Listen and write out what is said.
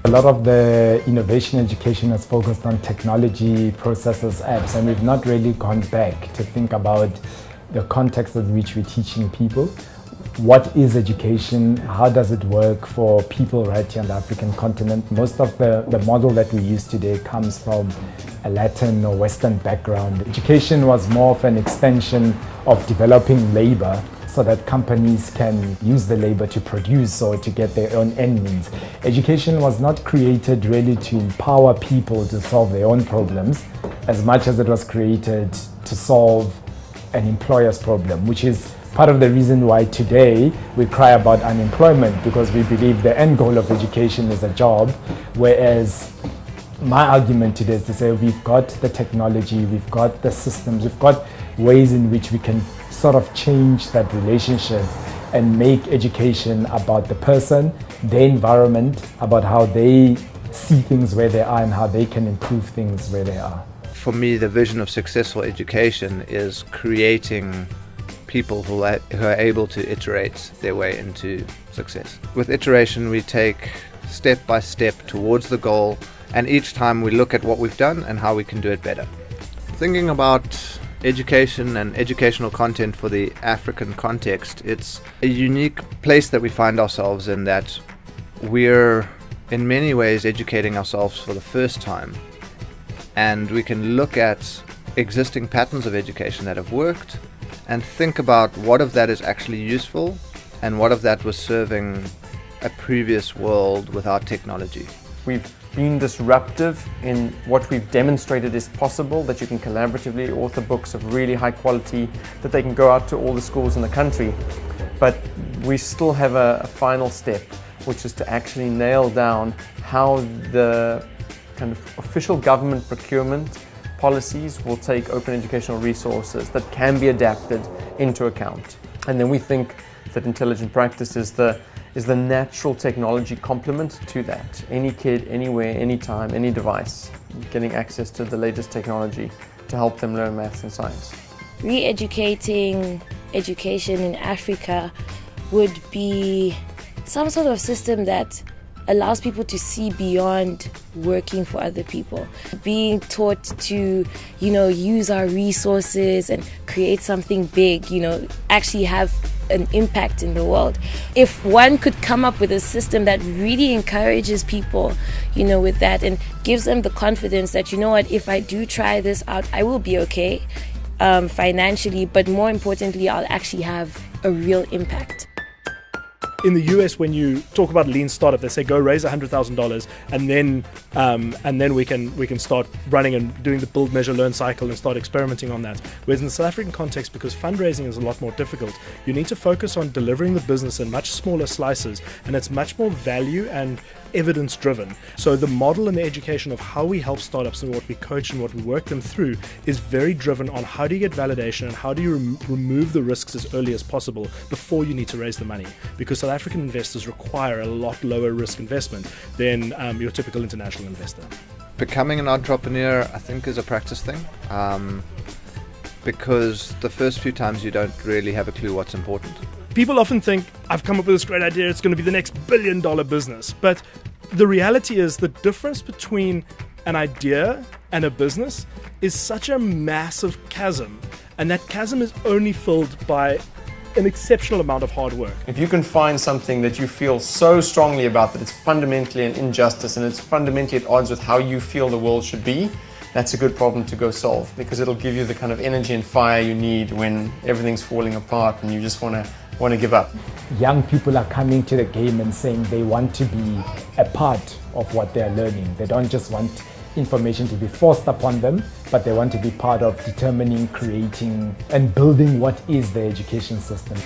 A lot of the innovation education is focused on technology, processes, apps, and we've not really gone back to think about the context in which we're teaching people. What is education? How does it work for people right here on the African continent? Most of the model that we use today comes from a Latin or Western background. Education was more of an extension of developing labor so that companies can use the labor to produce or to get their own end means. Education was not created really to empower people to solve their own problems as much as it was created to solve an employer's problem, which is part of the reason why today we cry about unemployment, because we believe the end goal of education is a job, whereas my argument today is to say we've got the technology, we've got the systems, we've got ways in which we can sort of change that relationship and make education about the person, the environment, about how they see things where they are and how they can improve things where they are. For me, the vision of successful education is creating people who are able to iterate their way into success. With iteration, we take step by step towards the goal, and each time we look at what we've done and how we can do it better. Thinking about education and educational content for the African context, it's a unique place that we find ourselves in, that we're in many ways educating ourselves for the first time, and we can look at existing patterns of education that have worked and think about what of that is actually useful and what of that was serving a previous world without technology. We've been disruptive in what we've demonstrated is possible, that you can collaboratively author books of really high quality, that they can go out to all the schools in the country. But we still have a final step, which is to actually nail down how the kind of official government procurement policies will take open educational resources that can be adapted into account. And then we think that intelligent practice is the natural technology complement to that. Any kid, anywhere, anytime, any device, getting access to the latest technology to help them learn maths and science. Re-educating education in Africa would be some sort of system that allows people to see beyond working for other people. Being taught to, use our resources and create something big, actually have an impact in the world. If one could come up with a system that really encourages people, with that and gives them the confidence that, if I do try this out, I will be okay financially, but more importantly, I'll actually have a real impact. In the US, when you talk about lean startup, they say go raise $100,000 and then we can start running and doing the build, measure, learn cycle and start experimenting on that. Whereas in the South African context, because fundraising is a lot more difficult, you need to focus on delivering the business in much smaller slices, and it's much more value and evidence driven. So the model and the education of how we help startups and what we coach and what we work them through is very driven on how do you get validation and how do you remove the risks as early as possible before you need to raise the money, because South African investors require a lot lower risk investment than your typical international investor. Becoming an entrepreneur, I think, is a practice thing, because the first few times you don't really have a clue what's important. People often think, I've come up with this great idea, it's going to be the next billion-dollar business. But the reality is the difference between an idea and a business is such a massive chasm. And that chasm is only filled by an exceptional amount of hard work. If you can find something that you feel so strongly about that it's fundamentally an injustice and it's fundamentally at odds with how you feel the world should be, that's a good problem to go solve, because it'll give you the kind of energy and fire you need when everything's falling apart and you just want to give up. Young people are coming to the game and saying they want to be a part of what they're learning. They don't just want information to be forced upon them, but they want to be part of determining, creating, and building what is the education system.